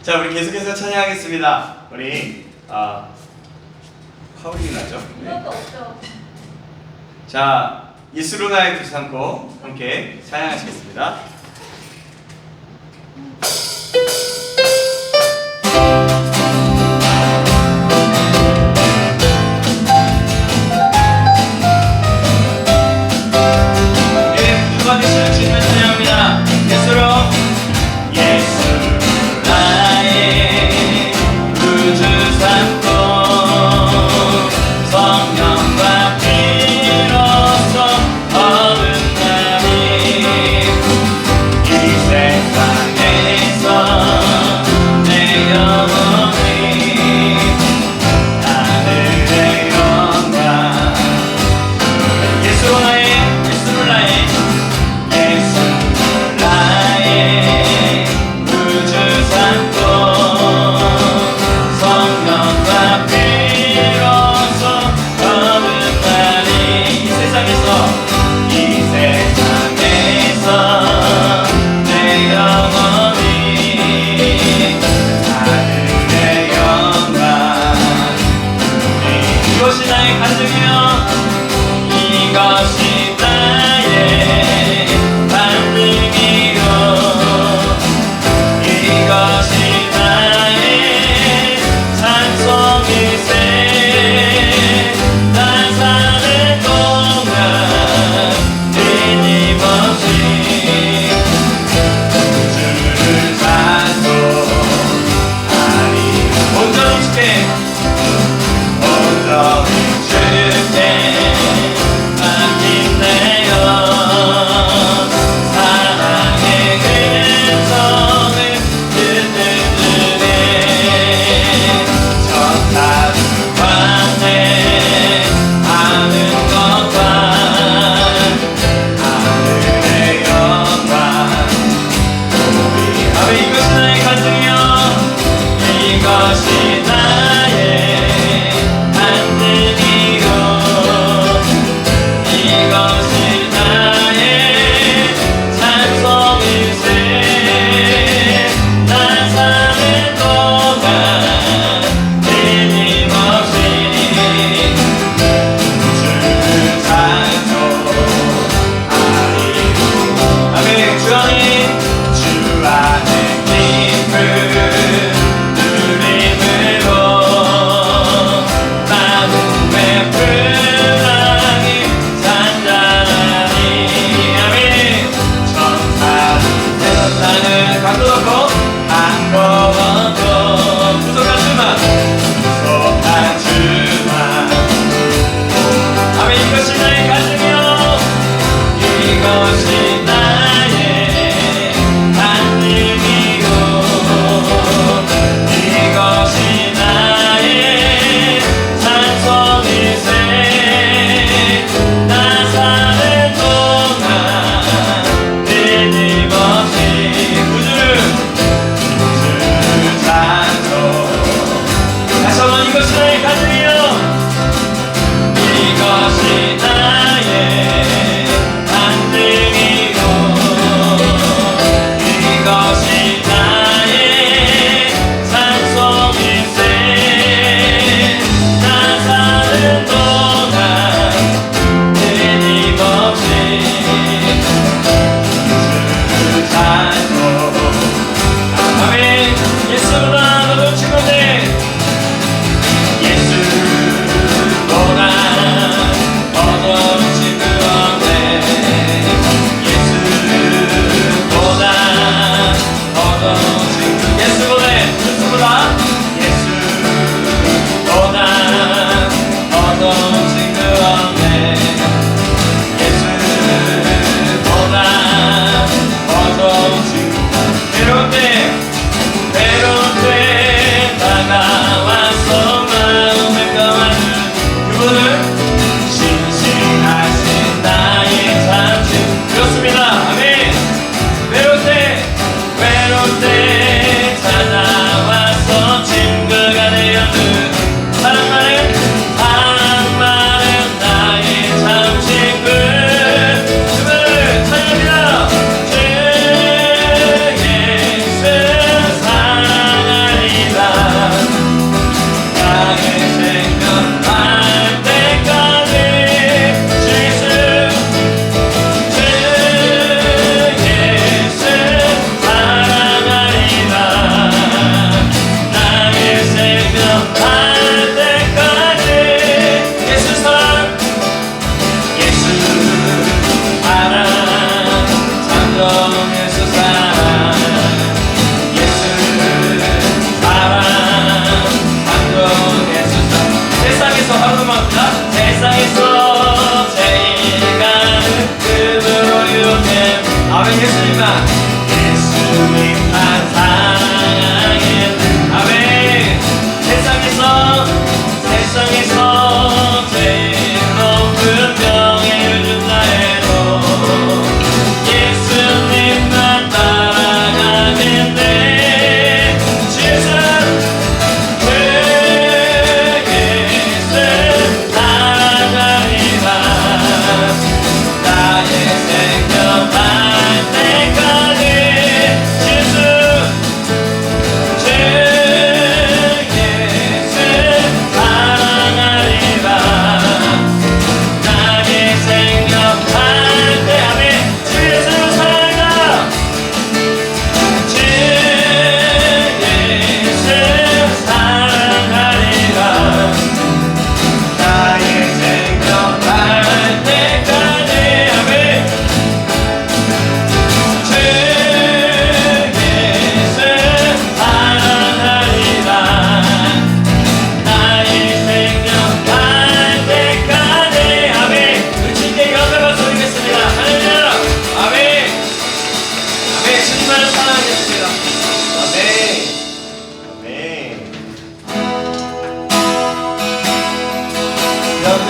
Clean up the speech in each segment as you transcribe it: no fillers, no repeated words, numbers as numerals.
자, 우리 계속해서 찬양하겠습니다. 우리 카울이 나죠? 네. 자, 예수로 나의 두 삼고 함께 찬양하시겠습니다.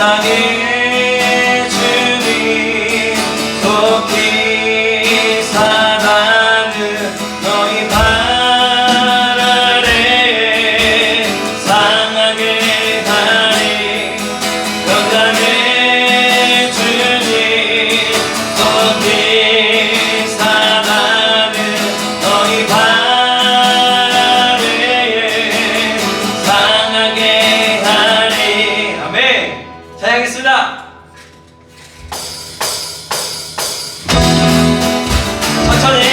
평강의 주님 속히 사랑하는 너희 발 아래 상하게 하리 평강의 주님 속히 사랑하는 너희 발 아래 상하게 하리. 아멘. 찬양하겠습니다. 천천히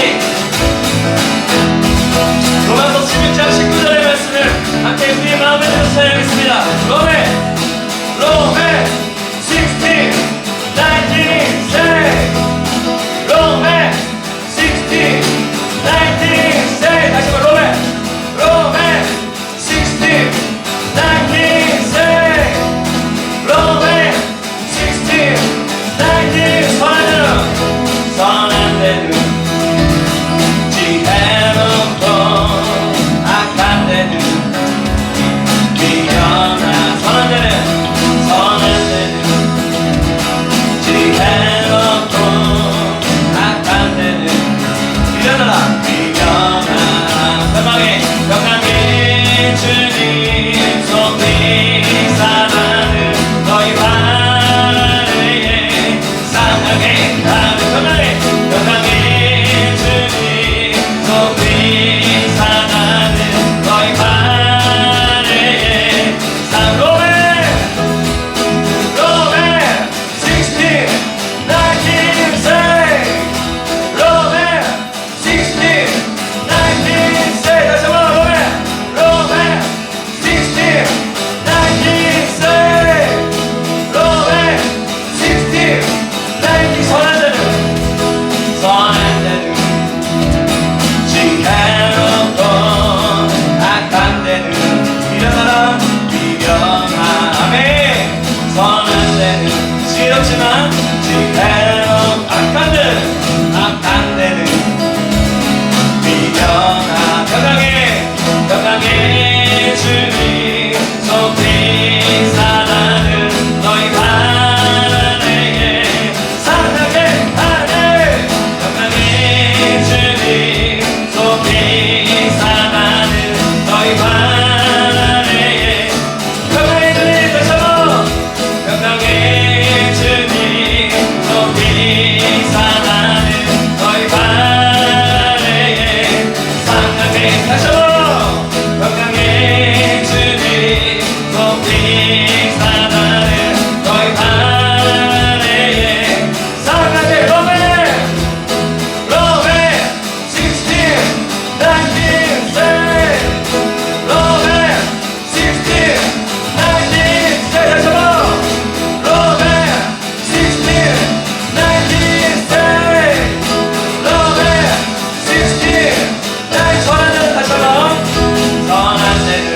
로마서 16장 19절의 말씀을 함께 우리의 마음에 들어 찬양하겠습니다. 로메 16, 19, say 로메 16, 19, say 다시 한번 로메 16, 19, say 로메 16, 19 선한 데는 지혜롭고 악한 데는 미련한 선한 데는 지혜롭고 악한 데는 미련한 평강의 주님 속히 사랑하는 너희 발 아래에 상하게 하는 평강의 주님 속히 사랑하는 너희 발 아래에 로메 16, 19 say 로메 16, 19 say 다시 한번 로메 16, 19 say 로메 16, 19 선한 데는 지혜롭고 악한 데는 미련하라 아멘. 선한 데는 지혜롭지만 지혜롭고 악한 데는 미련하 평강의 주님 속히 사랑하는 너희 발 아래에 상하게 하네 평강의 주님 속히 사랑하는 너희 발 아래에 평강의 주님 다시 한번 평강의 주님 속히 사랑하는 너희 발 아래에 상하게 다시 한번 평강의 주님 속히 사랑하는 너희 발 아래에 상하게 로메 16, 19 say 로메 16, 19 say 다시 한번 로메 16, 19 say 로메 16, 19 선한 데는 다시 한번 선한 데는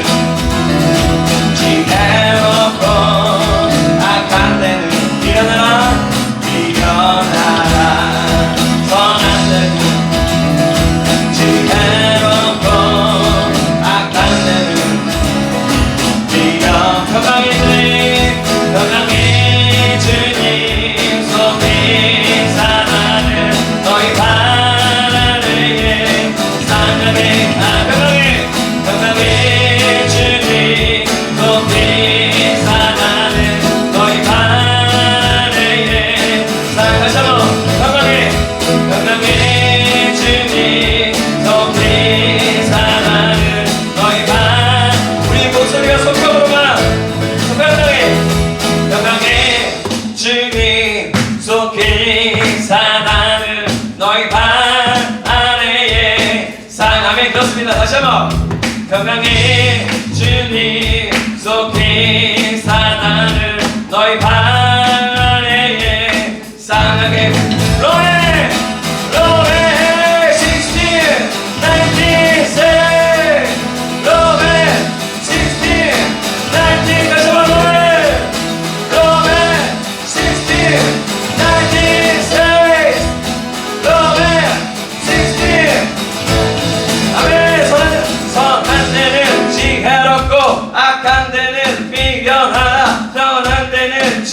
지혜롭고 악한 데는 미련하라 선한 데는 지혜롭고 악한 데는 미련 평강의 주님 속히 사랑하는 너희 발 아래에 상하게 평강의 주님 속히 사랑하는 너희 발 아래에 다시 한번 평강의 주님 속히 사랑하는 너희 발 우리 목소리가 손뼉으로만 평강의 주님 속히 사랑하는 너희 발 아래에 아멘. 그렇습니다. 다시 한번 평강의 주님 속히 사랑하는 너희 발 아래에 상하게 로메 16, 19 say 로메 16, 19 다시 한번 로메 16, 19 say 로메 16 아멘. 선한 데는 지혜롭고 악한 데는 미련하라 선한 데는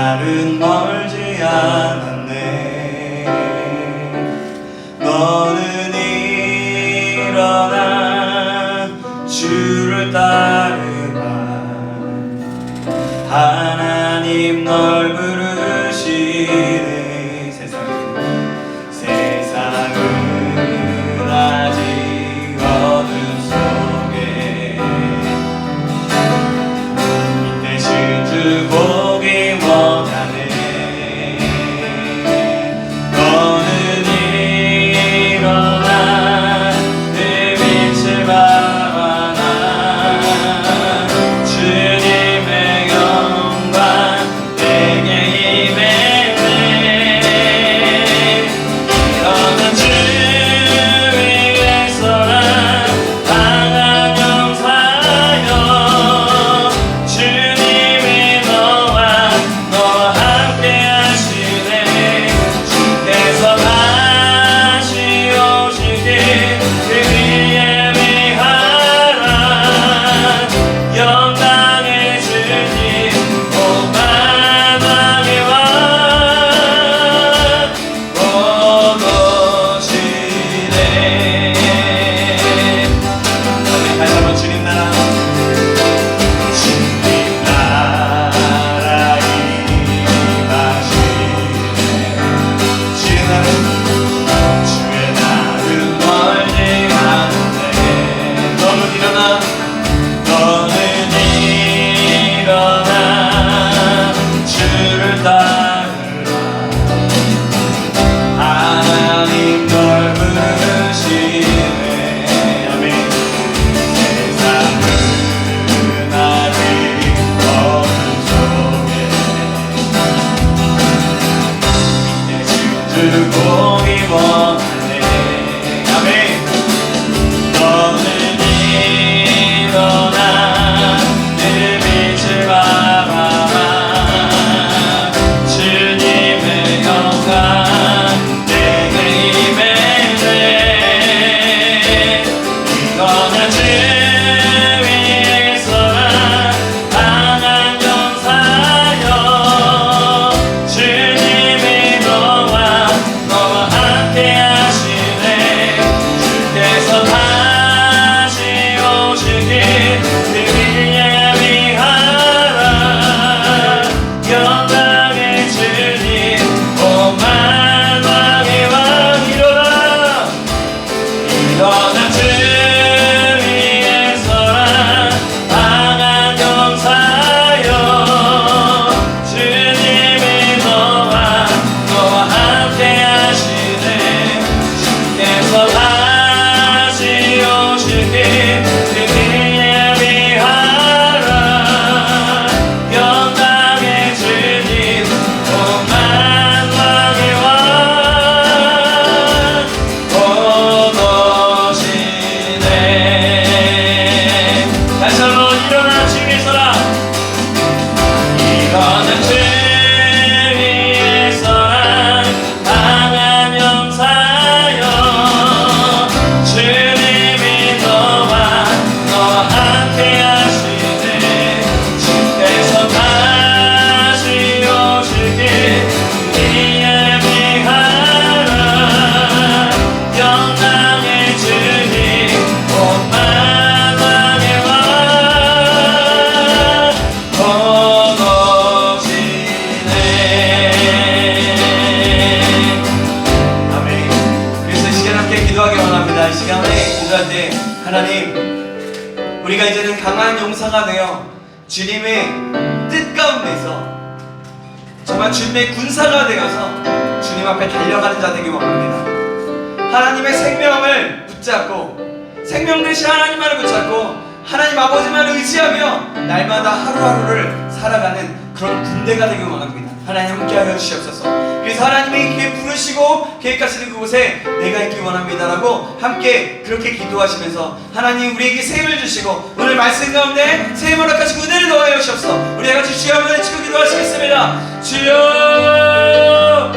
날은 멀지 않았네. 너는 일어나 주를 따르라. 하나님 널 부르시네. 세상은 아직 어둠 속에 대신 주 보기 원하네. 너는 일어나 그 빛을 바라나. 주님의 영광 내게 임했네. 일어나 주 위에 서라. 강한 용사여. 주님이 너와 함께 하시네. 주께서 다시 오시길 그 위에 위하라. 영광의 주님 온 만왕의 왕 곧 오시네. 다시 한번 주님 나라. 주님 나라 임하시네. 주의 날은 멀지 않은데. 너는 일어나. 너는 일어나 주를 따르라. 하나님 널 부르시네. 아멘. 세상은 아직 어둠 속에 대신 주 보기 원하네. 아멘. 너는 일어나 그 빛을 바라봐. 주님의 영광 내게 임했네. 일어나 주 위에 서라. 강한 용사여. 주님이 너와 함께 하시네. 주께서 다시 오시길 그 위에 위하라. 영광의 주님 온 만왕의 왕 일어나. 일어나 주 위에 서라. 강한 용사여. 주님이 너와 함께 하시네. 주께서 다시 오시길 그 위에 위하라. 영광의 주님 온 만왕의 왕 곧 오시네. 다시 한번 일어나 주 위에 서라. 일어나 주 위에 서라. 강한 용사여. 주님이 너와 함께 하시네. 주께서 다시 오시길 그 위에 위하라. 영광의 주님 온 만왕의 왕 곧 오시네. 아멘. 그래서 이 시간 함께 기도하기 원합니다. 이 시간에 기도할 때 하나님, 우리가 이제는 강한 용사가 되어 주님의 뜻 가운데서 정말 주님의 군사가 되어서 주님 앞에 달려가는 자 되기 원합니다. 하나님의 생명을 붙잡고, 생명 대신 하나님만을 붙잡고 하나님 아버지만을 의지하며 날마다 하루하루를 살아가는 그런 군대가 되기 원합니다. 하나님 함께하여 주시옵소서. 그래서 하나님이 이렇게 부르시고 계획하시는 그곳에 내가 있기 원합니다라고 함께 그렇게 기도하시면서 하나님 우리에게 새 힘을 주시고 오늘 말씀 가운데 새 힘을 허락하시고 은혜를 더하여 주시옵소서. 우리 같이 주여 한번 외치고 기도하시겠습니다. 주여.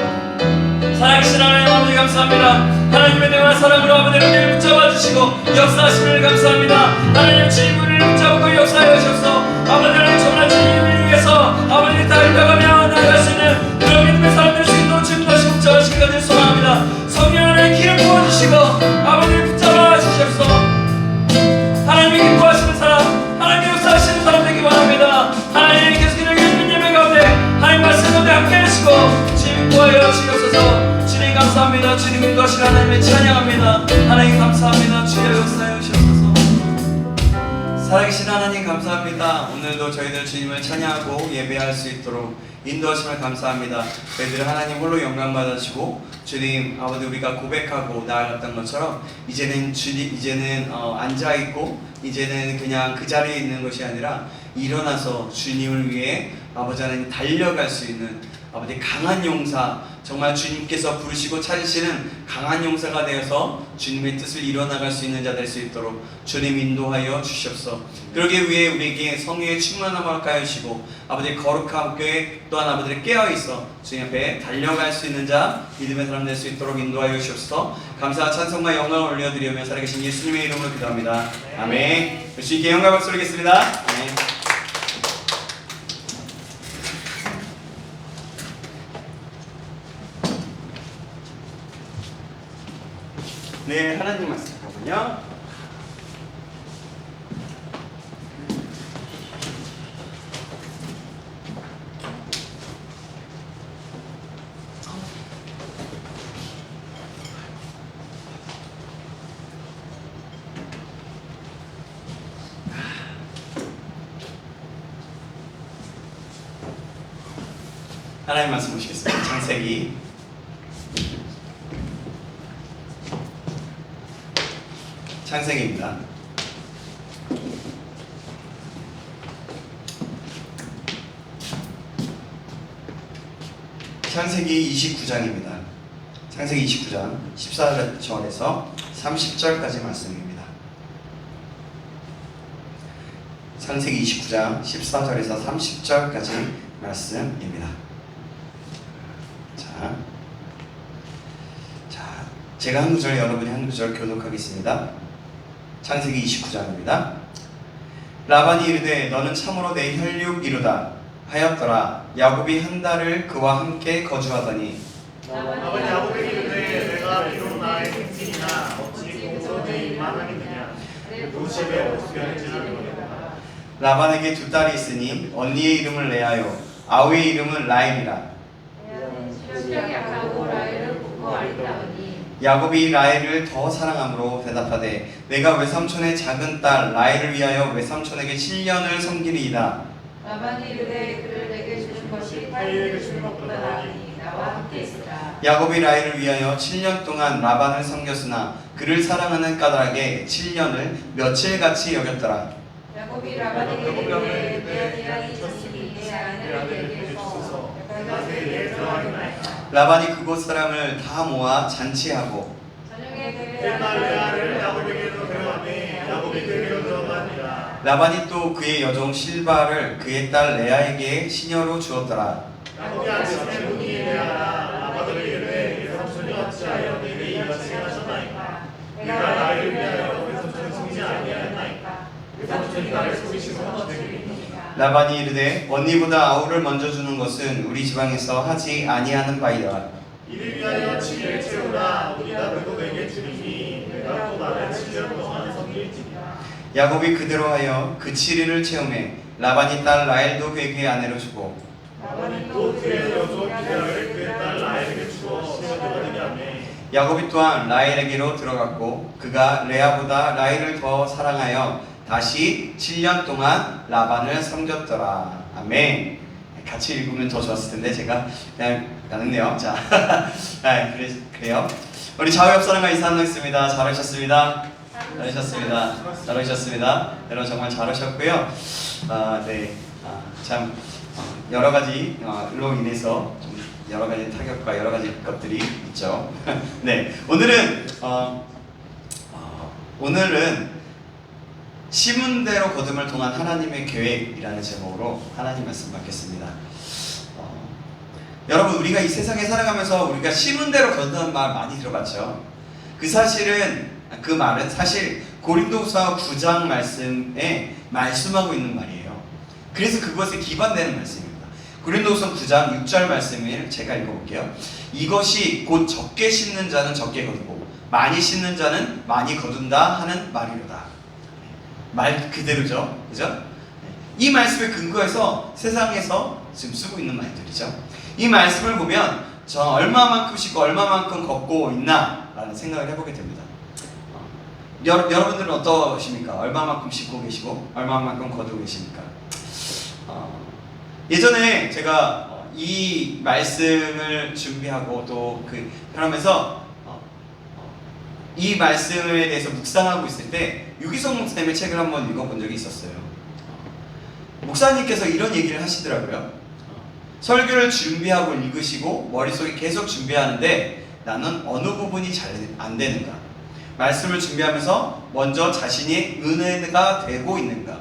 살아계신 하나님 아버지 감사합니다. 하나님의 내와 사랑으로 아버지의 은혜를 붙잡아 주시고 역사하심을 감사합니다. 하나님 주님을 붙잡고 역사하여 주셔서 아버지 하나님 정말 주님을 위해서 아버지 달려가며 나아갈 수 주를 하나님을 찬양합니다. 하나님 감사합니다. 주여 역사해 주시옵소서. 살아계신 하나님 감사합니다. 오늘도 저희들 주님을 찬양하고 예배할 수 있도록 인도하심을 감사합니다. 저희들 하나님 홀로 영광 받으시고 주님 아버지 우리가 고백하고 나아갔던 것처럼 이제는 앉아 있고 이제는 그냥 그 자리에 있는 것이 아니라 일어나서 주님을 위해 아버지 하나님 달려갈 수 있는 아버지 강한 용사, 정말 주님께서 부르시고 찾으시는 강한 용사가 되어서 주님의 뜻을 이뤄나갈 수 있는 자 될 수 있도록 주님 인도하여 주시옵소서. 그러기 위해 우리에게 성령의 충만함을 허락하여 주시고 아버지 거룩한 교회 또한 아버지를 깨어있어 주님 앞에 달려갈 수 있는 자, 믿음의 사람 될 수 있도록 인도하여 주시옵소서. 감사와 찬송과 영광을 올려드리며 살아계신 예수님의 이름으로 기도합니다. 아멘. 주님께 영광 박수 드리겠습니다. 아멘. 네, 하나님 말씀 보면요. 하나님 말씀 보시겠습니다. 창세기입니다. 창세기 29장입니다. 창세기 29장 14절에서 30절까지 말씀입니다. 창세기 29장 14절에서 30절까지 말씀입니다. 자, 제가 한 구절, 여러분이 한 구절 교독하겠습니다. 창세기 29장입니다. 라반이 이르되 너는 참으로 내 혈육이로다 하였더라. 야곱이 한 달을 그와 함께 거주하더니 라반이 야곱에게 이르되 내가 비록 나의 생신이나 어찌 공소 내 이만하겠느냐 내 도시에 없으면지를 모르겠다. 라반에게 두 딸이 있으니 언니의 이름을 레아요 아우의 이름은 라헬이라. 야곱이 라헬을 더 사랑함으로 대답하되 내가 외삼촌의 작은 딸 라헬을 위하여 외삼촌에게 7년을 섬기리이다. 라반이 이르되 그를 내게 주는 것이 타인에게 주는 것보다 나으니 나와 함께 있으라. 야곱이 라헬을 위하여 7년 동안 라반을 섬겼으나 그를 사랑하는 까닭에 7년을 며칠같이 여겼더라. 야곱이 라반에게 이르되 내 아들이 있으니 내 아내에게 주소서. 내가 그에게 들어가리나이다. 라반이 그곳 사람을 다 모아 잔치하고 저녁에 내 딸 레아를 야곱에게로 데려가니 야곱이 그에게로 들어가니라. 라반이 또 그의 여종 실바를 그의 딸 레아에게 시녀로 주었더라. 야곱이 아침에 문이 레아라 라반에게 이르되 외삼촌이 어찌하여 내게 이같이 하셨나이까. 내가 나를 위하여 외삼촌을 속이지 아니하였나이까. 외삼촌이 나를 속이시면 어찌되리까. 라반이 이르되 언니보다 아우를 먼저 주는 것은 우리 지방에서 하지 아니하는 바이다. 이를 위하여 7일 채우라. 우리 아들도 내게 주리니 내가 또 나를 7년 동안 섬길지니라. 야곱이 그대로 하여 그 7일을 채우매 라반이 딸 라헬도 그에게 아내로 주고 라반이 또 그의 여종 비라를 그의 딸 라헬에게 주어 시녀되게 하며 야곱이 또한 라헬에게로 들어갔고 그가 레아보다 라헬을 더 사랑하여 다시 7년 동안 라반을 섬겼더라. 아멘. 같이 읽으면 더 좋았을 텐데 제가 그냥 나눴네요. 자, 그래요. 우리 좌우 옆 사람과 인사 나누겠습니다. 잘하셨습니다. 잘하셨습니다. 여러분 정말 잘하셨고요. 참 여러 가지로 인해서 좀 여러 가지 타격과 여러 가지 것들이 있죠. 네, 오늘은 심은 대로 거둠을 통한 하나님의 계획이라는 제목으로 하나님 말씀 받겠습니다. 여러분 우리가 이 세상에 살아가면서 우리가 심은 대로 거둔다는 말 많이 들어봤죠. 그 말은 사실 고린도후서 9장 말씀에 말씀하고 있는 말이에요. 그래서 그것에 기반되는 말씀입니다. 고린도후서 9장 6절 말씀을 제가 읽어볼게요. 이것이 곧 적게 심는 자는 적게 거두고 많이 심는 자는 많이 거둔다 하는 말이로다. 말 그대로죠, 그죠? 이 말씀에 근거해서 세상에서 지금 쓰고 있는 말들이죠. 이 말씀을 보면 저 얼마만큼 걷고 있나 않나라는 생각을 해보게 됩니다. 여러분들은 어떠십니까? 얼마만큼 싣고 계시고 얼마만큼 거두고 계십니까? 예전에 제가 이 말씀을 준비하고 또 그러면서 이 말씀에 대해서 묵상하고 있을 때 유기성 목사님의 책을 한번 읽어본 적이 있었어요. 목사님께서 이런 얘기를 하시더라고요. 설교를 준비하고 읽으시고 머릿속에 계속 준비하는데 나는 어느 부분이 잘 안 되는가? 말씀을 준비하면서 먼저 자신이 은혜가 되고 있는가?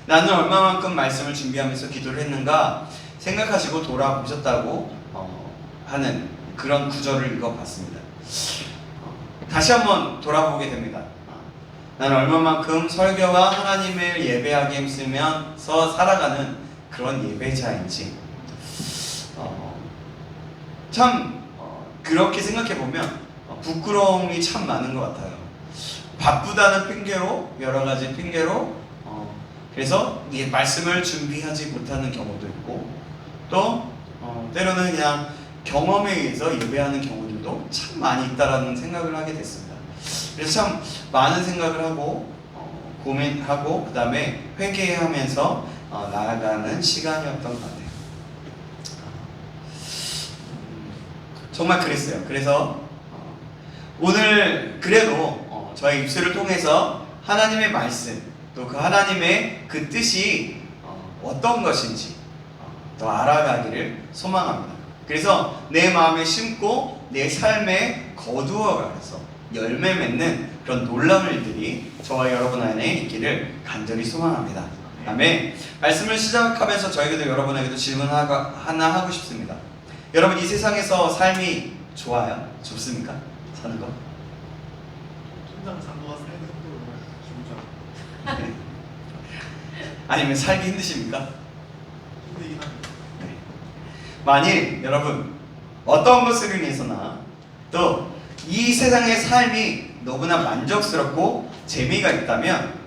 나는 얼마만큼 말씀을 준비하면서 기도를 했는가? 생각하시고 돌아보셨다고 하는 그런 구절을 읽어봤습니다. 다시 한번 돌아보게 됩니다. 나는 얼마만큼 설교와 하나님을 예배하기 힘쓰면서 살아가는 그런 예배자인지 참 그렇게 생각해보면 부끄러움이 참 많은 것 같아요. 바쁘다는 핑계로 여러 가지 핑계로 그래서 이 말씀을 준비하지 못하는 경우도 있고 또 때로는 그냥 경험에 의해서 예배하는 경우들도 참 많이 있다라는 생각을 하게 됐습니다. 그래서 참 많은 생각을 하고 고민하고 그 다음에 회개하면서 나아가는 시간이었던 것 같아요. 정말 그랬어요. 그래서 오늘 그래도 저의 입술을 통해서 하나님의 말씀 또 그 하나님의 그 뜻이 어떤 것인지 더 알아가기를 소망합니다. 그래서 내 마음에 심고 내 삶에 거두어가서 열매 맺는 그런 놀라운 일들이 저와 여러분 안에 있기를 간절히 소망합니다. 아멘. 말씀을 시작하면서 저에게도 여러분에게도 질문 하나 하고 싶습니다. 여러분 이 세상에서 삶이 좋아요? 좋습니까? 사는 거? 천장 장도가 살는 정도로 좋죠. 아니면 살기 힘드십니까? 힘들긴 합니다. 네. 만일 여러분 어떤 것으로 인해서나 또 이 세상의 삶이 너무나 만족스럽고 재미가 있다면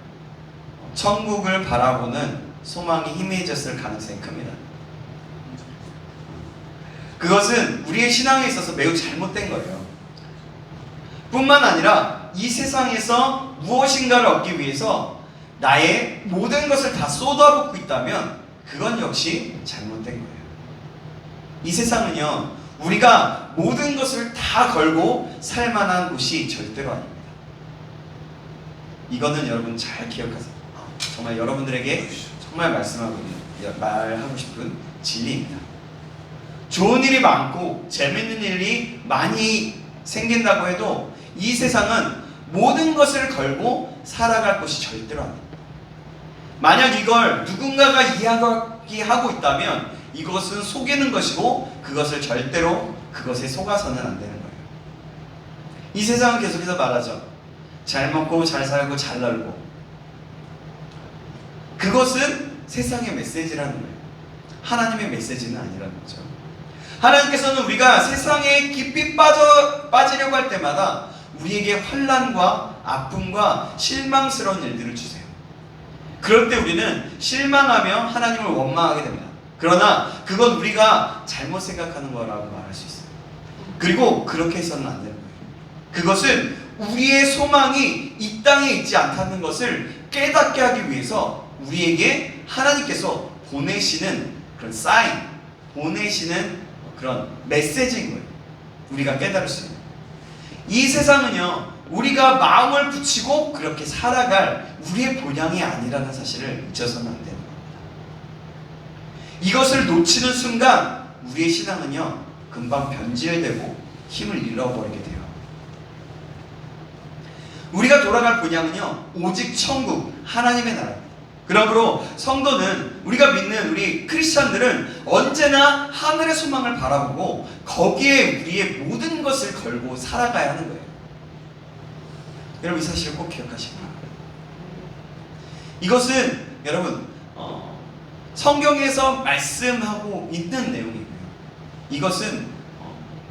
천국을 바라보는 소망이 희미해졌을 가능성이 큽니다. 그것은 우리의 신앙에 있어서 매우 잘못된 거예요. 뿐만 아니라 이 세상에서 무엇인가를 얻기 위해서 나의 모든 것을 다 쏟아붓고 있다면 그건 역시 잘못된 거예요. 이 세상은요, 우리가 모든 것을 다 걸고 살 만한 곳이 절대로 아닙니다. 이거는 여러분 잘 기억하세요. 정말 여러분들에게 정말 말하고 싶은 진리입니다. 좋은 일이 많고 재밌는 일이 많이 생긴다고 해도 이 세상은 모든 것을 걸고 살아갈 것이 절대로 아닙니다. 만약 이걸 누군가가 이야기하고 있다면 이것은 속이는 것이고 그것을 절대로 그것에 속아서는 안 되는 거예요. 이 세상은 계속해서 말하죠. 잘 먹고 잘 살고 잘 놀고. 그것은 세상의 메시지라는 거예요. 하나님의 메시지는 아니라는 거죠. 하나님께서는 우리가 세상에 깊이 빠지려고 할 때마다 우리에게 환난과 아픔과 실망스러운 일들을 주세요. 그럴 때 우리는 실망하며 하나님을 원망하게 됩니다. 그러나 그건 우리가 잘못 생각하는 거라고 말할 수 있어요. 그리고 그렇게 해서는 안 되는 거예요. 그것은 우리의 소망이 이 땅에 있지 않다는 것을 깨닫게 하기 위해서 우리에게 하나님께서 보내시는 그런 사인, 보내시는 그런 메시지인 거예요. 우리가 깨달을 수 있는. 이 세상은요, 우리가 마음을 붙이고 그렇게 살아갈 우리의 본향이 아니라는 사실을 잊어서는 안 되는 겁니다. 이것을 놓치는 순간 우리의 신앙은요, 금방 변질되고 힘을 잃어버리게 돼요. 우리가 돌아갈 본향은요, 오직 천국, 하나님의 나라입니다. 그러므로 성도는, 우리가 믿는 우리 크리스찬들은 언제나 하늘의 소망을 바라보고 거기에 우리의 모든 것을 걸고 살아가야 하는 거예요. 여러분 이 사실을 꼭 기억하시기 바랍니다. 이것은 여러분 성경에서 말씀하고 있는 내용이고요. 이것은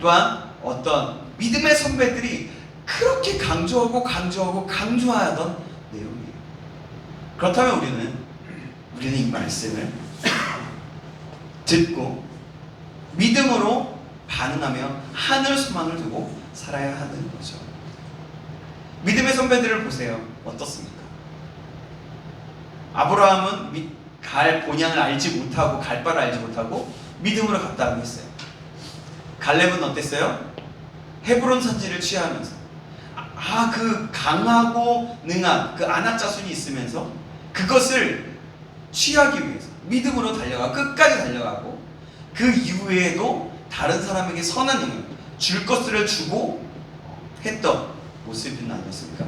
또한 어떤 믿음의 선배들이 그렇게 강조하던 내용이에요. 그렇다면 우리는 이 말씀을 듣고 믿음으로 반응하며 하늘 소망을 두고 살아야 하는 거죠. 믿음의 선배들을 보세요. 어떻습니까? 아브라함은 갈 본향을 알지 못하고 갈 바를 알지 못하고 믿음으로 갔다고 했어요. 갈렙은 어땠어요? 헤브론 산지를 취하면서 그 강하고 능한 그 아낙 자손이 있으면서 그것을 취하기 위해서 믿음으로 달려가 끝까지 달려가고 그 이후에도 다른 사람에게 선한 영향 줄 것들을 주고 했던 모습은 아니었습니까?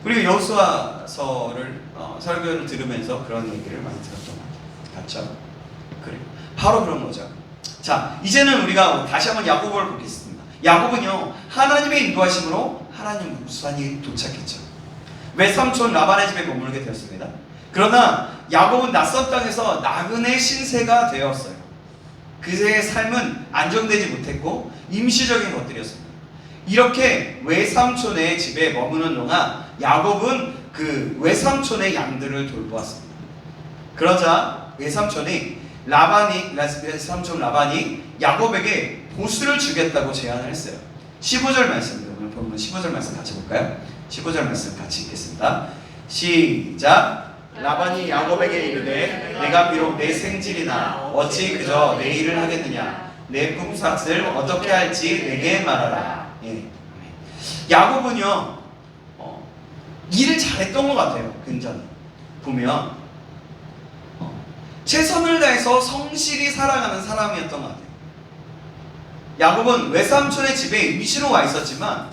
그리고 여호수아서를 설교를 들으면서 그런 얘기를 많이 들었던 것 같죠. 그래요. 바로 그런 거죠. 자, 이제는 우리가 다시 한번 야곱을 보겠습니다. 야곱은요 하나님의 인도하심으로 하나님 무수한이 도착했죠. 외삼촌 라반의 집에 머물게 되었습니다. 그러나 야곱은 낯선 땅에서 나그네 신세가 되었어요. 그의 삶은 안정되지 못했고 임시적인 것들이었습니다. 이렇게 외삼촌의 집에 머무는 동안 야곱은 그 외삼촌의 양들을 돌보았습니다. 그러자 외삼촌 라반이 야곱에게 보수를 주겠다고 제안을 했어요. 15절 말씀입니다. 오늘 보면 15절 말씀 같이 볼까요? 15절 말씀 같이 읽겠습니다. 시작. 라반이 야곱에게 이르되 내가 비록 내 생질이나 어찌 그저 내 일을 하겠느냐 내 품삯을 어떻게 할지 내게 말하라. 예. 야곱은요 일을 잘했던 것 같아요. 굉장히 보면 최선을 다해서 성실히 살아가는 사람이었던 것 같아요. 야곱은 외삼촌의 집에 임시로 와 있었지만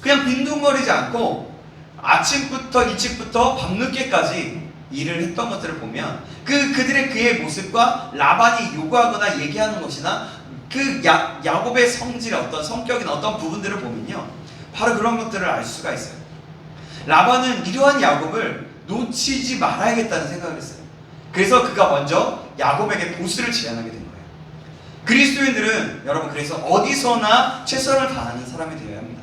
그냥 빈둥거리지 않고 아침부터 일찍부터 밤늦게까지 일을 했던 것들을 보면 그의 모습과 라반이 요구하거나 얘기하는 것이나 야곱의 성질의 어떤 성격이나 어떤 부분들을 보면요 바로 그런 것들을 알 수가 있어요. 라반은 이러한 야곱을 놓치지 말아야겠다는 생각을 했어요. 그래서 그가 먼저 야곱에게 보수를 제안하게 된 거예요. 그리스도인들은 여러분 그래서 어디서나 최선을 다하는 사람이 되어야 합니다.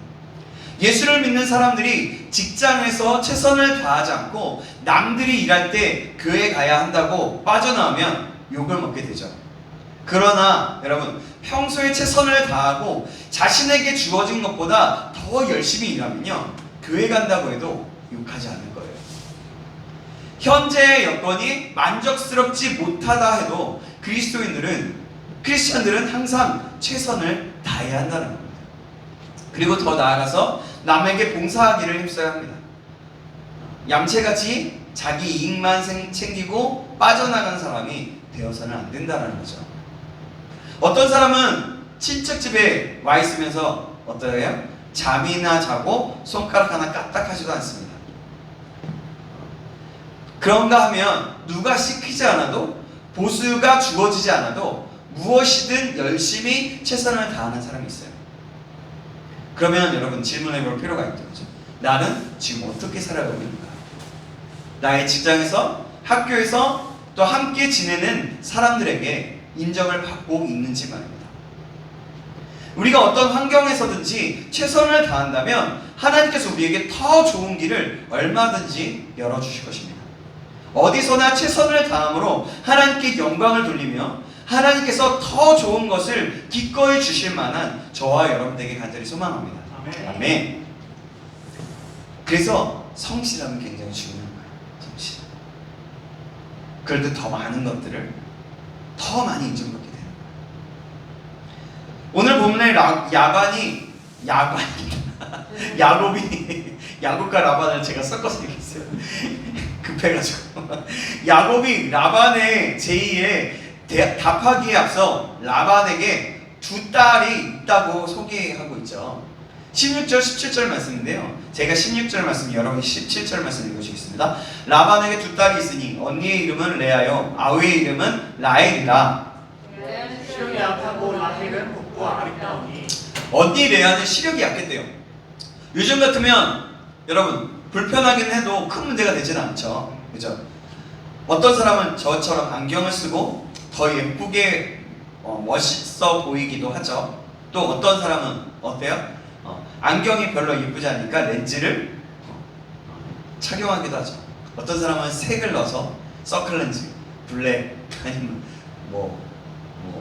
예수를 믿는 사람들이 직장에서 최선을 다하지 않고 남들이 일할 때 교회 가야 한다고 빠져나오면 욕을 먹게 되죠. 그러나 여러분 평소에 최선을 다하고 자신에게 주어진 것보다 더 열심히 일하면요 교회 간다고 해도 욕하지 않을 거예요. 현재의 여건이 만족스럽지 못하다 해도 크리스천들은 항상 최선을 다해야 한다는 겁니다. 그리고 더 나아가서 남에게 봉사하기를 힘써야 합니다. 얌체같이 자기 이익만 챙기고 빠져나간 사람이 되어서는 안 된다는 거죠. 어떤 사람은 친척집에 와 있으면서 어떠해요? 잠이나 자고 손가락 하나 까딱하지도 않습니다. 그런가 하면 누가 시키지 않아도 보수가 주어지지 않아도 무엇이든 열심히 최선을 다하는 사람이 있어요. 그러면 여러분 질문해 볼 필요가 있죠. 나는 지금 어떻게 살아가고 있는가? 나의 직장에서 학교에서 또 함께 지내는 사람들에게 인정을 받고 있는지 말입니다. 우리가 어떤 환경에서든지 최선을 다한다면 하나님께서 우리에게 더 좋은 길을 얼마든지 열어주실 것입니다. 어디서나 최선을 다함으로 하나님께 영광을 돌리며 하나님께서 더 좋은 것을 기꺼이 주실 만한 저와 여러분에게 간절히 소망합니다. 아멘. 그래서 성실함은 굉장히 중요한 거예요. 성실. 그럴 때 더 많은 것들을 더 많이 인정받게 되는 거예요. 오늘 본문에 야곱과 라반을 제가 섞어서 얘기했어요. 급해가지고 야곱이 라반의 제2의 답하기에 앞서 라반에게 두 딸이 있다고 소개하고 있죠. 16절 17절 말씀인데요, 제가 16절 말씀 여러분이 17절 말씀 읽어주겠습니다. 라반에게 두 딸이 있으니 언니의 이름은 레아요 아우의 이름은 라헬이라. 시력이 약하고 라헬은 곱고 아름다우니. 언니 레아는 시력이 약했대요. 요즘 같으면 여러분 불편하긴 해도 큰 문제가 되지는 않죠. 그죠? 어떤 사람은 저처럼 안경을 쓰고 더 예쁘게 멋있어 보이기도 하죠. 또 어떤 사람은 어때요? 안경이 별로 예쁘지 않으니까 렌즈를 착용하기도 하죠. 어떤 사람은 색을 넣어서 서클렌즈, 블랙 아니면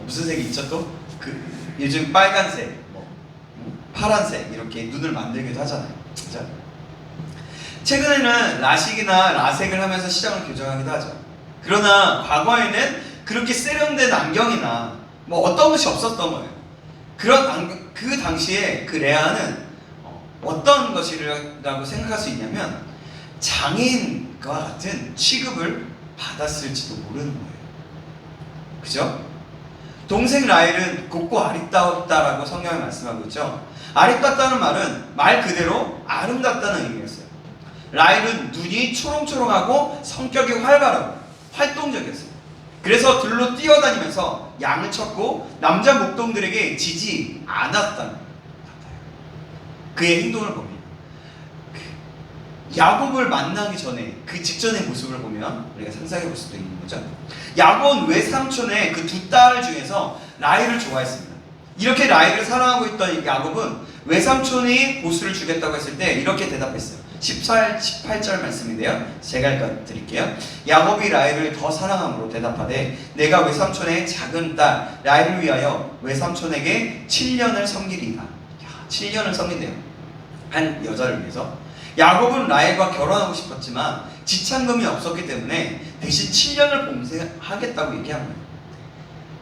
무슨 색이 있죠? 또 요즘 빨간색, 파란색 이렇게 눈을 만들기도 하잖아요. 그죠? 최근에는 라식이나 라섹을 하면서 시장을 교정하기도 하죠. 그러나 과거에는 그렇게 세련된 안경이나 뭐 어떤 것이 없었던 거예요. 그 당시에 그 레아는 어떤 것이라고 생각할 수 있냐면 장인과 같은 취급을 받았을지도 모르는 거예요. 그죠? 동생 라헬은 곱고 아름다웠다라고 성경에 말씀하고 있죠. 아름답다는 말은 말 그대로 아름답다는 의미였어요. 라헬은 눈이 초롱초롱하고 성격이 활발하고 활동적이었어요. 그래서 들로 뛰어다니면서 양을 쳤고 남자 목동들에게 지지 않았다는 것 같아요. 그의 행동을 보면 야곱을 만나기 전에 그 직전의 모습을 보면 우리가 상상해 볼 수도 있는 거죠. 야곱은 외삼촌의 그 두 딸 중에서 라헬을 좋아했습니다. 이렇게 라헬을 사랑하고 있던 야곱은 외삼촌이 보수를 주겠다고 했을 때 이렇게 대답했어요. 18절 말씀인데요. 제가 읽어드릴게요. 야곱이 라헬을 더 사랑함으로 대답하되 내가 외삼촌의 작은 딸 라헬을 위하여 외삼촌에게 7년을 섬기리이다. 7년을 섬긴대요. 한 여자를 위해서. 야곱은 라헬과 결혼하고 싶었지만 지참금이 없었기 때문에 대신 7년을 봉쇄하겠다고 얘기합니다.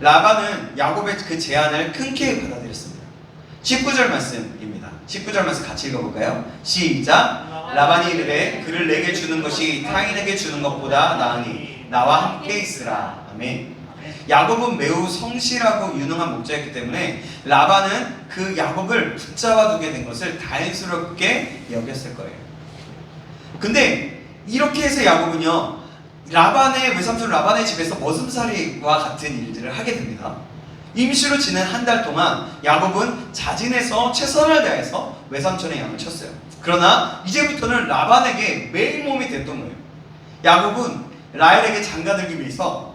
라반은 야곱의 그 제안을 흔쾌히 받아들였습니다. 19절 말씀입니다. 19절 말씀 같이 읽어볼까요? 시작. 라반이 이르되 그를 내게 주는 것이 타인에게 주는 것보다 나으니 나와 함께 있으라. 아멘. 야곱은 매우 성실하고 유능한 목자였기 때문에 라반은 그 야곱을 붙잡아 두게 된 것을 다행스럽게 여겼을 거예요. 근데 이렇게 해서 야곱은요, 라반의 외삼촌 라반의 집에서 머슴살이와 같은 일들을 하게 됩니다. 임시로 지낸 한 달 동안 야곱은 자진해서 최선을 다해서 외삼촌의 양을 쳤어요. 그러나 이제부터는 라반에게 매일 몸이 됐던 거예요. 야곱은 라헬에게 장가들기 위해서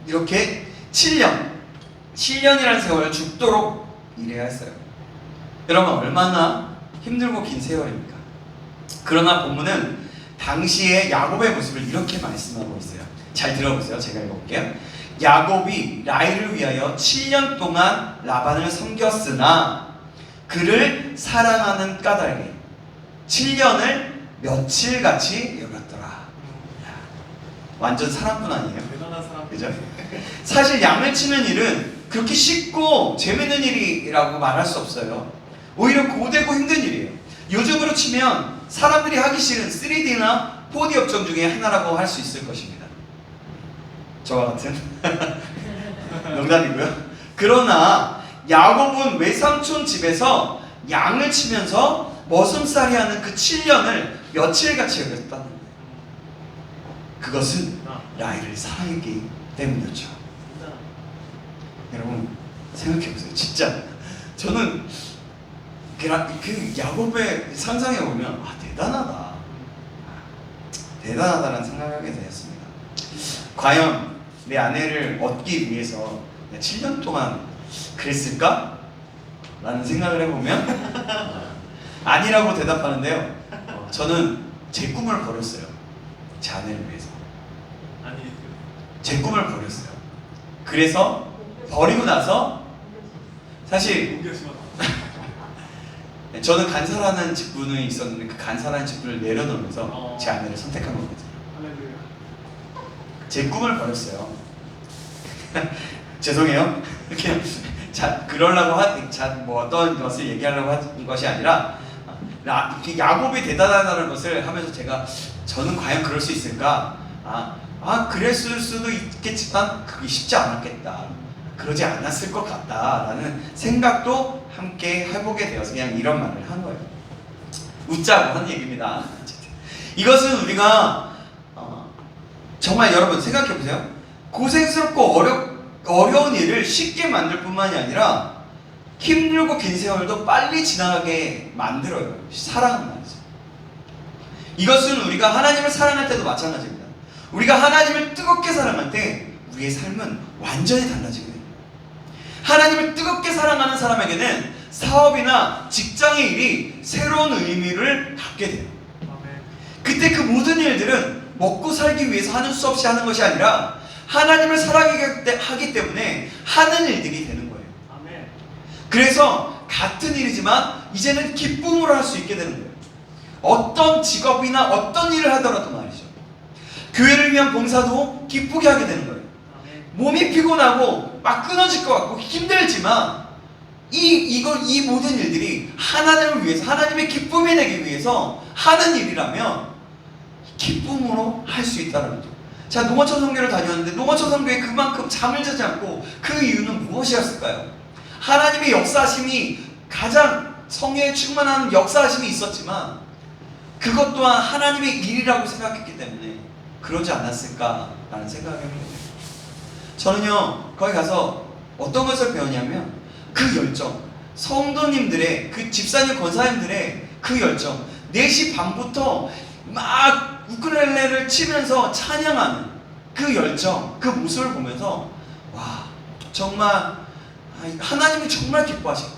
이렇게 7년이라는 세월을 죽도록 일해야 했어요. 여러분 얼마나 힘들고 긴 세월입니까? 그러나 본문은 당시의 야곱의 모습을 이렇게 말씀하고 있어요. 잘 들어보세요. 제가 읽어볼게요. 야곱이 라헬을 위하여 7년 동안 라반을 섬겼으나 그를 사랑하는 까닭에 7년을 며칠같이 여겼더라. 완전 사랑꾼 아니에요? 대단한 사람. 그죠? 사실 양을 치는 일은 그렇게 쉽고 재밌는 일이라고 말할 수 없어요. 오히려 고되고 힘든 일이에요. 요즘으로 치면 사람들이 하기 싫은 3D나 4D 업종 중에 하나라고 할 수 있을 것입니다. 저와 같은 농담이고요. 그러나 야곱은 외삼촌 집에서 양을 치면서 머슴살이 하는 그 7년을 며칠같이 여겼다는 거예요. 그것은 라헬을 사랑했기 때문이었죠. 여러분 생각해보세요. 진짜 저는 그 야곱의 상상해 보면 대단하다는 생각을 하게 되었습니다. 과연 내 아내를 얻기 위해서 7년 동안 그랬을까? 라는 생각을 해보면 아니라고 대답하는데요. 저는 제 꿈을 버렸어요. 제 아내를 위해서. 아니 제 꿈을 버렸어요. 그래서 버리고 나서 사실 공격 심하다. 저는 간살하는 직분이 있었는데 그 간살하는 직분을 내려놓으면서 제 아내를 선택한 거거든요. 할렐루야. 제 꿈을 버렸어요. 죄송해요. 이렇게 그러려고 뭐 어떤 것을 얘기하려고 한 것이 아니라 야곱이 대단하다는 것을 하면서 저는 과연 그럴 수 있을까? 그랬을 수도 있겠지만 그게 쉽지 않았겠다. 그러지 않았을 것 같다라는 생각도 함께 해보게 되어서 그냥 이런 말을 한 거예요. 웃자고 한 얘기입니다. 이것은 우리가 정말 여러분 생각해보세요. 고생스럽고 어려운 일을 쉽게 만들 뿐만이 아니라 힘들고 긴 세월도 빨리 지나가게 만들어요. 사랑은 말이죠. 이것은 우리가 하나님을 사랑할 때도 마찬가지입니다. 우리가 하나님을 뜨겁게 사랑할 때 우리의 삶은 완전히 달라지게 돼요. 하나님을 뜨겁게 사랑하는 사람에게는 사업이나 직장의 일이 새로운 의미를 갖게 돼요. 그때 그 모든 일들은 먹고 살기 위해서 하는 수 없이 하는 것이 아니라 하나님을 사랑하기 때문에 하는 일들이 되는 거예요. 그래서 같은 일이지만 이제는 기쁨으로 할 수 있게 되는 거예요. 어떤 직업이나 어떤 일을 하더라도 말이죠. 교회를 위한 봉사도 기쁘게 하게 되는 거예요. 몸이 피곤하고 막 끊어질 것 같고 힘들지만 이 모든 일들이 하나님을 위해서, 하나님의 기쁨이 되기 위해서 하는 일이라면 기쁨으로 할 수 있다는 거죠. 자, 농어촌 선교를 다녔는데 농어촌 선교에 그만큼 잠을 자지 않고 그 이유는 무엇이었을까요? 하나님의 역사하심이 가장 성령에 충만한 역사하심이 있었지만 그것 또한 하나님의 일이라고 생각했기 때문에 그러지 않았을까라는 생각을 해봅니다. 저는요 거기 가서 어떤 것을 배웠냐면 그 열정, 성도님들의, 그 집사님 권사님들의 그 열정, 4시 반부터 막 우쿨렐레를 치면서 찬양하는 그 열정, 그 모습을 보면서 와, 정말 하나님이 정말 기뻐하시겠다.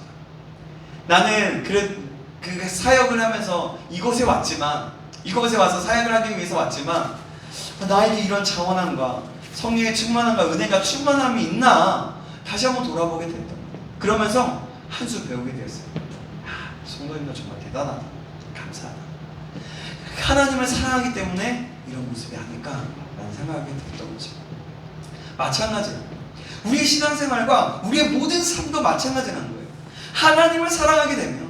나는 그 사역을 하면서 이곳에 왔지만, 이곳에 와서 사역을 하기 위해서 왔지만 나에게 이런 자원함과 성령의 충만함과 은혜가 충만함이 있나 다시 한번 돌아보게 됐다. 그러면서 한 수 배우게 되었어요. 성도님도 정말 대단하다, 감사하다. 하나님을 사랑하기 때문에 이런 모습이 아닐까라는 생각이 들었던 거죠. 마찬가지로 우리의 신앙생활과 우리의 모든 삶도 마찬가지라는 거예요. 하나님을 사랑하게 되면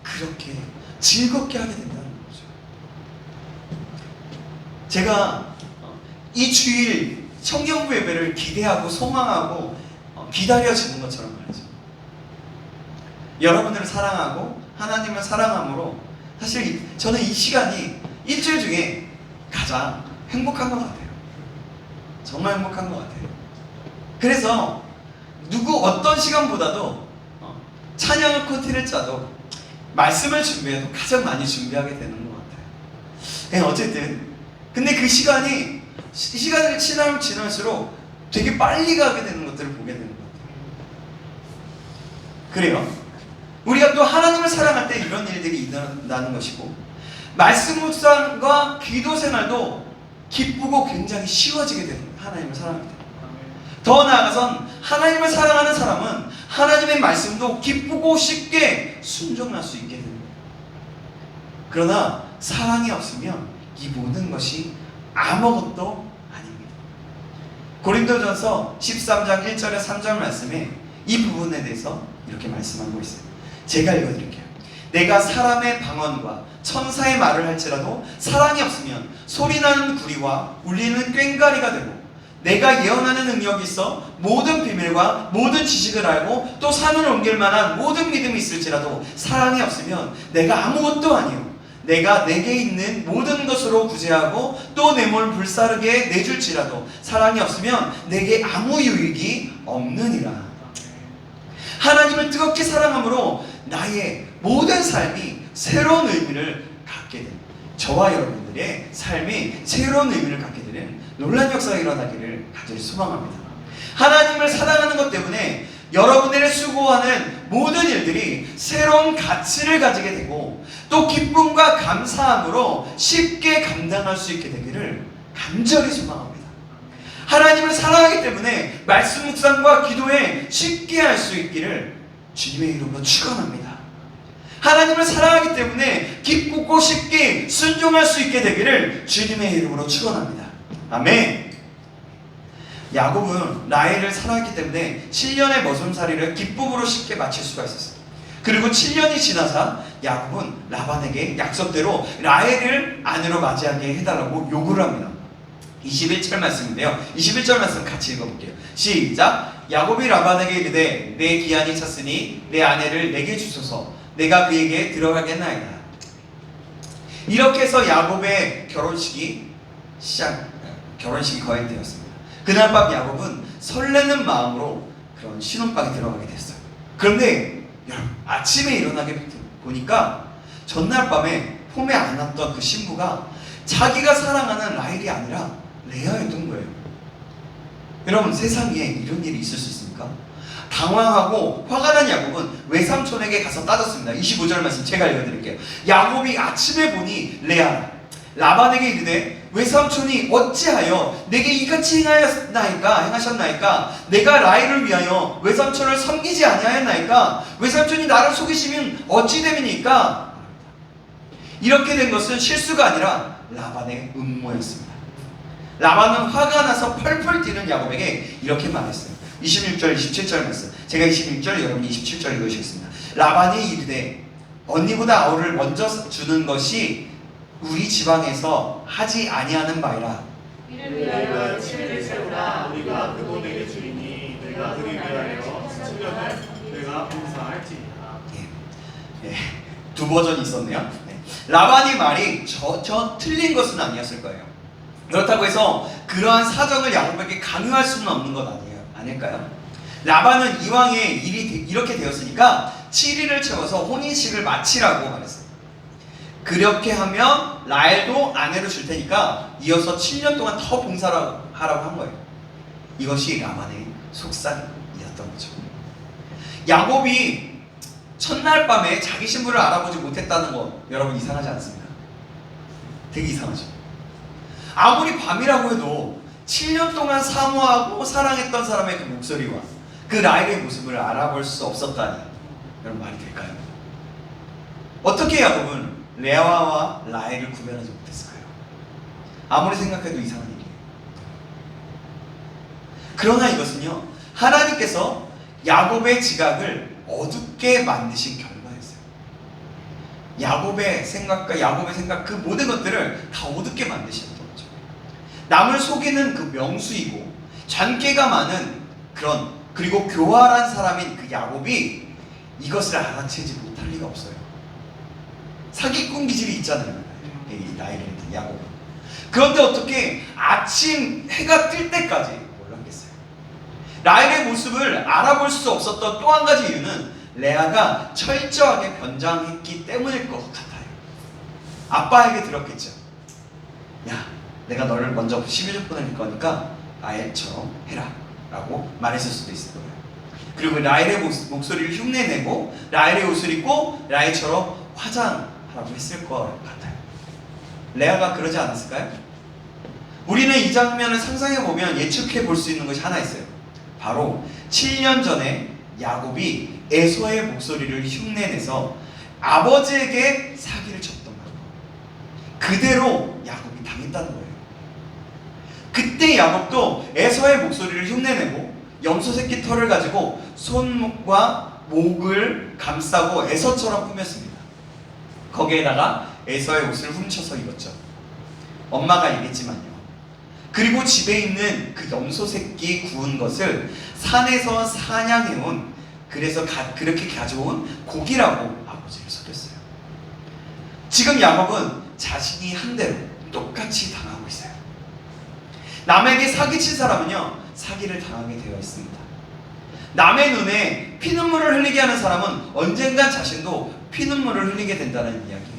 그렇게 즐겁게 하게 된다는 거죠. 제가 이 주일 청년부 예배를 기대하고 소망하고 기다려지는 것처럼 말이죠. 여러분들을 사랑하고 하나님을 사랑함으로 사실 저는 이 시간이 일주일 중에 가장 행복한 것 같아요. 정말 행복한 것 같아요. 그래서 어떤 시간보다도 찬양을 콘티를 짜도 말씀을 준비해도 가장 많이 준비하게 되는 것 같아요. 어쨌든 근데 그 시간이 시간을 지날수록 되게 빨리 가게 되는 것들을 보게 되는 것 같아요. 그래요. 우리가 또 하나님을 사랑할 때 이런 일들이 일어나는 것이고, 말씀 묵상과 기도 생활도 기쁘고 굉장히 쉬워지게 되는 거예요. 하나님을 사랑할 때. 더 나아가선 하나님을 사랑하는 사람은 하나님의 말씀도 기쁘고 쉽게 순종할 수 있게 됩니다. 그러나 사랑이 없으면 이 모든 것이 아무것도 아닙니다. 고린도전서 13장 1절에 3절 말씀에 이 부분에 대해서 이렇게 말씀하고 있어요. 제가 읽어드릴게요. 내가 사람의 방언과 천사의 말을 할지라도 사랑이 없으면 소리나는 구리와 울리는 꽹과리가 되고, 내가 예언하는 능력이 있어 모든 비밀과 모든 지식을 알고 또 산을 옮길 만한 모든 믿음이 있을지라도 사랑이 없으면 내가 아무것도 아니요 내가 내게 있는 모든 것으로 구제하고 또 내 몸을 불사르게 내줄지라도 사랑이 없으면 내게 아무 유익이 없느니라. 하나님을 뜨겁게 사랑함으로 나의 모든 삶이 새로운 의미를 갖게 됩니다. 저와 여러분들의 삶이 새로운 의미를 갖게 되는 놀라운 역사가 일어나기를 간절히 소망합니다. 하나님을 사랑하는 것 때문에 여러분들의 수고하는 모든 일들이 새로운 가치를 가지게 되고 또 기쁨과 감사함으로 쉽게 감당할 수 있게 되기를 간절히 소망합니다. 하나님을 사랑하기 때문에 말씀 묵상과 기도에 쉽게 할 수 있기를 주님의 이름으로 축원합니다. 하나님을 사랑하기 때문에 기쁘고 쉽게 순종할 수 있게 되기를 주님의 이름으로 축원합니다. 아멘. 야곱은 라헬을 사랑했기 때문에 7년의 머슴살이를 기쁨으로 쉽게 마칠 수가 있었어요. 그리고 7년이 지나자 야곱은 라반에게 약속대로 라헬을 아내로 맞이하게 해달라고 요구를 합니다. 21절 말씀인데요. 21절 말씀 같이 읽어볼게요. 시작. 야곱이 라반에게 이르되 내 기한이 찼으니 내 아내를 내게 주소서. 내가 그에게 들어가겠나이다. 이렇게 해서 야곱의 결혼식이 거행되었습니다. 그날 밤 야곱은 설레는 마음으로 그런 신혼방에 들어가게 됐어요. 그런데 여러분, 아침에 일어나게 보니까 전날 밤에 폼에 안았던 그 신부가 자기가 사랑하는 라헬이 아니라 레아였던 거예요. 여러분, 세상에 이런 일이 있을 수 있습니까? 당황하고 화가 난 야곱은 외삼촌에게 가서 따졌습니다. 25절 말씀 제가 읽어드릴게요. 야곱이 아침에 보니 레아 라반에게 이르되 외삼촌이 어찌하여 내게 이같이 행하셨나이까? 내가 라헬을 위하여 외삼촌을 섬기지 아니하였나이까? 외삼촌이 나를 속이시면 어찌 됨이니까? 이렇게 된 것은 실수가 아니라 라반의 음모였습니다. 라반은 화가 나서 펄펄 뛰는 야곱에게 이렇게 말했어요. 26절 27절 말씀, 제가 26절 여러분이 27절 읽으시겠습니다. 라반이 이르되 언니보다 아우를 먼저 주는 것이 우리 지방에서 하지 아니하는 바이라. 이를 우리가 위하여 치매를 세우라. 우리가 그 돈에게 주리니 내가 그를 위하여 17년을 내가 봉사할지니라. 두 버전이 있었네요. 라반이 말이 저 틀린 것은 아니었을 거예요. 그렇다고 해서 그러한 사정을 야곱에게 강요할 수는 없는 것 아닐까요? 라반은 이왕에 일이 이렇게 되었으니까 7일을 채워서 혼인식을 마치라고 말했어요. 그렇게 하면 라헬도 아내로 줄 테니까 이어서 7년 동안 더 봉사하라고 한 거예요. 이것이 라반의 속삭임이었던 거죠. 야곱이 첫날 밤에 자기 신부를 알아보지 못했다는 거 여러분 이상하지 않습니까? 되게 이상하죠. 아무리 밤이라고 해도 7년 동안 사모하고 사랑했던 사람의 그 목소리와 그 라헬의 모습을 알아볼 수 없었다니 여러분 말이 될까요? 어떻게 야곱은 레아와 라헬을 구별하지 못했을까요? 아무리 생각해도 이상한 일이에요. 그러나 이것은요, 하나님께서 야곱의 지각을 어둡게 만드신 결과였어요. 야곱의 생각, 그 모든 것들을 다 어둡게 만드셨던 거죠. 남을 속이는 그 명수이고 잔꾀가 많은 그리고 교활한 사람인 그 야곱이 이것을 알아채지 못할 리가 없어요. 사기꾼 기질이 있잖아요. 이 라헬의 야곱은. 그런데 어떻게 아침 해가 뜰 때까지 몰랐겠어요. 라헬의 모습을 알아볼 수 없었던 또 한 가지 이유는 레아가 철저하게 변장했기 때문일 것 같아요. 아빠에게 들었겠죠. 야, 내가 너를 먼저 12주 보낼 거니까 라헬처럼 해라 라고 말했을 수도 있을 거예요. 그리고 라헬의 목소리를 흉내내고 라헬의 옷을 입고 라헬처럼 화장하라고 했을 것 같아요. 레아가 그러지 않았을까요? 우리는 이 장면을 상상해보면 예측해 볼 수 있는 것이 하나 있어요. 바로 7년 전에 야곱이 에서의 목소리를 흉내내서 아버지에게 사기를 쳤던 거예요. 그대로 야곱이 당했다는 거예요. 그때 야곱도 에서의 목소리를 흉내내고 염소 새끼 털을 가지고 손목과 목을 감싸고 에서처럼 꾸몄습니다. 거기에다가 에서의 옷을 훔쳐서 입었죠. 엄마가 얘기했지만요. 그리고 집에 있는 그 염소 새끼 구운 것을 산에서 사냥해온, 그래서 그렇게 가져온 고기라고 아버지를 속였어요. 지금 야곱은 자신이 한 대로 똑같이 당하고 있어요. 남에게 사기친 사람은요, 사기를 당하게 되어 있습니다. 남의 눈에 피눈물을 흘리게 하는 사람은 언젠간 자신도 피눈물을 흘리게 된다는 이야기예요.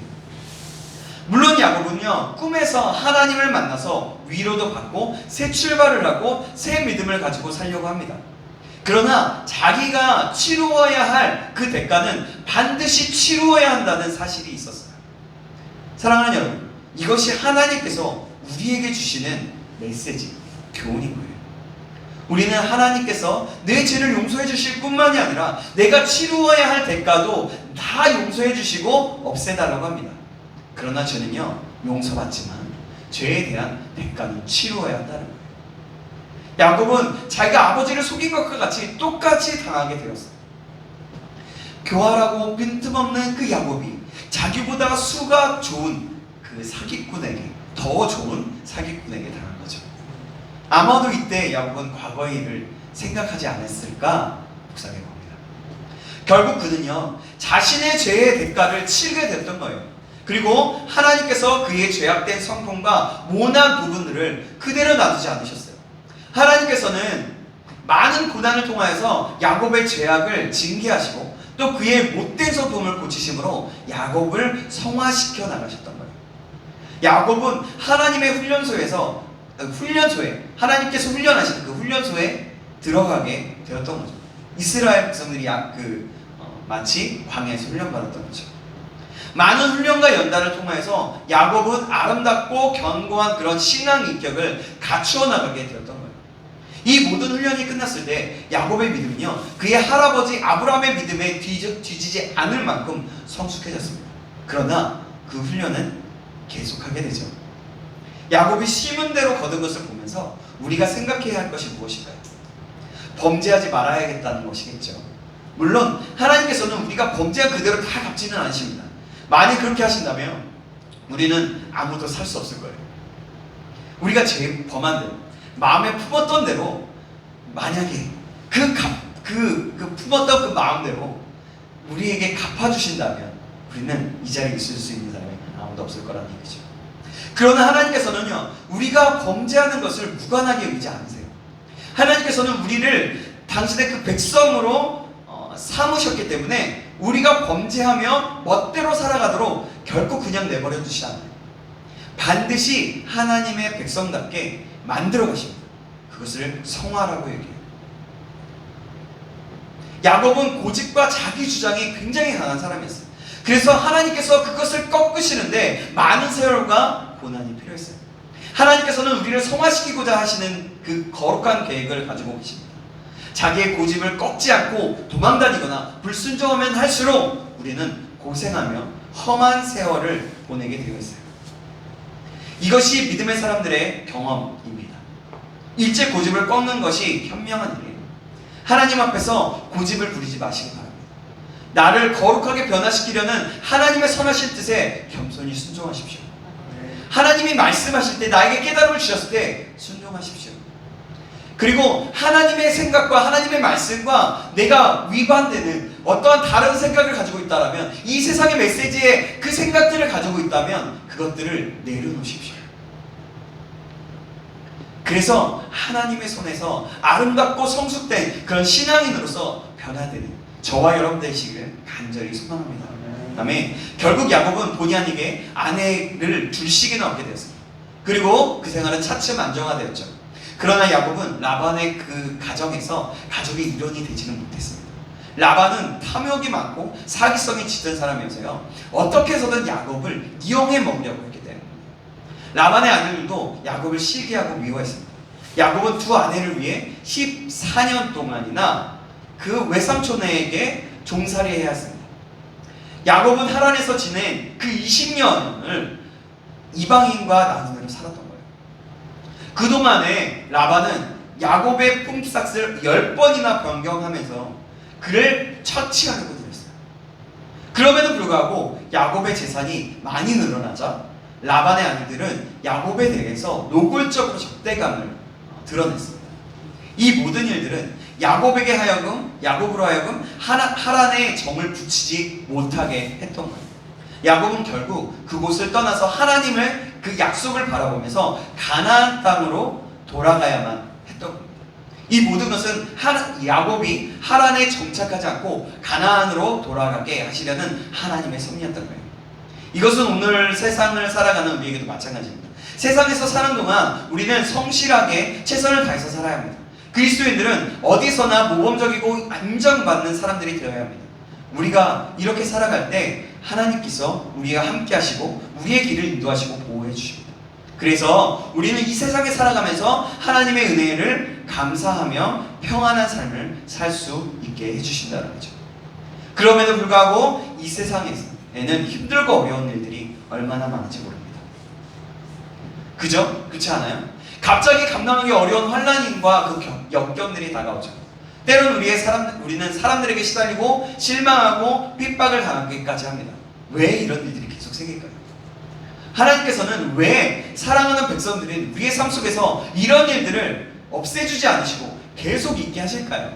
물론 야곱은요, 꿈에서 하나님을 만나서 위로도 받고 새 출발을 하고 새 믿음을 가지고 살려고 합니다. 그러나 자기가 치루어야 할 그 대가는 반드시 치루어야 한다는 사실이 있었어요. 사랑하는 여러분, 이것이 하나님께서 우리에게 주시는 메시지, 교훈인 거예요. 우리는 하나님께서 내 죄를 용서해 주실 뿐만이 아니라 내가 치루어야 할 대가도 다 용서해 주시고 없애달라고 합니다. 그러나 죄는요, 용서받지만 죄에 대한 대가는 치루어야 한다는 거예요. 야곱은 자기가 아버지를 속인 것과 같이 똑같이 당하게 되었어요. 교활하고 빈틈없는 그 야곱이 자기보다 수가 좋은 그 사기꾼에게, 더 좋은 사기꾼에게 당한 거죠. 아마도 이때 야곱은 과거의 일을 생각하지 않았을까 묵상해 봅니다. 결국 그는요, 자신의 죄의 대가를 치르게 됐던 거예요. 그리고 하나님께서 그의 죄악된 성품과 모난 부분들을 그대로 놔두지 않으셨어요. 하나님께서는 많은 고난을 통하여서 야곱의 죄악을 징계하시고 또 그의 못된 성품을 고치심으로 야곱을 성화시켜 나가셨던 거예요. 야곱은 하나님의 훈련소에 하나님께서 훈련하신 그 훈련소에 들어가게 되었던 거죠. 이스라엘 백성들이 마치 광야에서 훈련받았던 거죠. 많은 훈련과 연단을 통해서 야곱은 아름답고 견고한 그런 신앙 인격을 갖추어 나가게 되었던 거예요. 이 모든 훈련이 끝났을 때 야곱의 믿음은요, 그의 할아버지 아브라함의 믿음에 뒤지지 않을 만큼 성숙해졌습니다. 그러나 그 훈련은 계속하게 되죠. 야곱이 심은 대로 거둔 것을 보면서 우리가 생각해야 할 것이 무엇일까요? 범죄하지 말아야겠다는 것이겠죠. 물론 하나님께서는 우리가 범죄한 그대로 다 갚지는 않으십니다. 만약 그렇게 하신다면 우리는 아무도 살 수 없을 거예요. 우리가 죄 범한 대로, 마음에 품었던 대로, 만약에 그 품었던 그 마음대로 우리에게 갚아주신다면 우리는 이 자리에 있을 수 있는 사람이 아무도 없을 거라는 얘기죠. 그러나 하나님께서는요, 우리가 범죄하는 것을 무관하게 여기지 않으세요. 하나님께서는 우리를 당신의 그 백성으로 삼으셨기 때문에 우리가 범죄하며 멋대로 살아가도록 결코 그냥 내버려 두시지 않아요. 반드시 하나님의 백성답게 만들어 가십니다. 그것을 성화라고 얘기해요. 야곱은 고집과 자기 주장이 굉장히 강한 사람이었어요. 그래서 하나님께서 그것을 꺾으시는데 많은 세월과 고난이 필요했어요. 하나님께서는 우리를 성화시키고자 하시는 그 거룩한 계획을 가지고 계십니다. 자기의 고집을 꺾지 않고 도망다니거나 불순종하면 할수록 우리는 고생하며 험한 세월을 보내게 되어 있어요. 이것이 믿음의 사람들의 경험입니다. 일제 고집을 꺾는 것이 현명한 일이에요. 하나님 앞에서 고집을 부리지 마시기 바랍니다. 나를 거룩하게 변화시키려는 하나님의 선하신 뜻에 겸손히 순종하십시오. 하나님이 말씀하실 때, 나에게 깨달음을 주셨을 때 순종하십시오. 그리고 하나님의 생각과 하나님의 말씀과 내가 위반되는 어떠한 다른 생각을 가지고 있다면, 이 세상의 메시지에 그 생각들을 가지고 있다면 그것들을 내려놓으십시오. 그래서 하나님의 손에서 아름답고 성숙된 그런 신앙인으로서 변화되는 저와 여러분 되시기를 간절히 소망합니다. 아멘. 결국 야곱은 본의 아니게 아내를 둘씩이나 얻게 되었습니다. 그리고 그 생활은 차츰 안정화되었죠. 그러나 야곱은 라반의 그 가정에서 가족의 일원이 되지는 못했습니다. 라반은 탐욕이 많고 사기성이 짙은 사람이어서요, 어떻게 해서든 야곱을 이용해 먹으려고 했기 때문입니다. 라반의 아내들도 야곱을 시기하고 미워했습니다. 야곱은 두 아내를 위해 14년 동안이나 그 외삼촌에게 종살이해야 했습니다. 야곱은 하란에서 지낸 그 20년을 이방인과 나누며 살았던 거예요. 그동안에 라반은 야곱의 품삯을 10번이나 변경하면서 그를 처치하려고 들었어요. 그럼에도 불구하고 야곱의 재산이 많이 늘어나자 라반의 아내들은 야곱에 대해서 노골적으로 적대감을 드러냈습니다. 이 모든 일들은 야곱으로 하여금 하란의 정을 붙이지 못하게 했던 거예요. 야곱은 결국 그곳을 떠나서 하나님의 그 약속을 바라보면서 가나안 땅으로 돌아가야만 했던 겁니다. 이 모든 것은 야곱이 하란에 정착하지 않고 가나안으로 돌아가게 하시려는 하나님의 섭리였던 거예요. 이것은 오늘 세상을 살아가는 우리에게도 마찬가지입니다. 세상에서 사는 동안 우리는 성실하게 최선을 다해서 살아야 합니다. 그리스도인들은 어디서나 모범적이고 안정받는 사람들이 되어야 합니다. 우리가 이렇게 살아갈 때 하나님께서 우리와 함께 하시고 우리의 길을 인도하시고 보호해 주십니다. 그래서 우리는 이 세상에 살아가면서 하나님의 은혜를 감사하며 평안한 삶을 살 수 있게 해주신다는 거죠. 그럼에도 불구하고 이 세상에는 힘들고 어려운 일들이 얼마나 많은지 모릅니다. 그죠? 그렇지 않아요? 갑자기 감당하기 어려운 환난과 그 역경들이 다가오죠. 때로는 우리는 사람들에게 시달리고 실망하고 핍박을 당하기까지 합니다. 왜 이런 일들이 계속 생길까요? 하나님께서는 왜 사랑하는 백성들인 우리의 삶 속에서 이런 일들을 없애주지 않으시고 계속 있게 하실까요?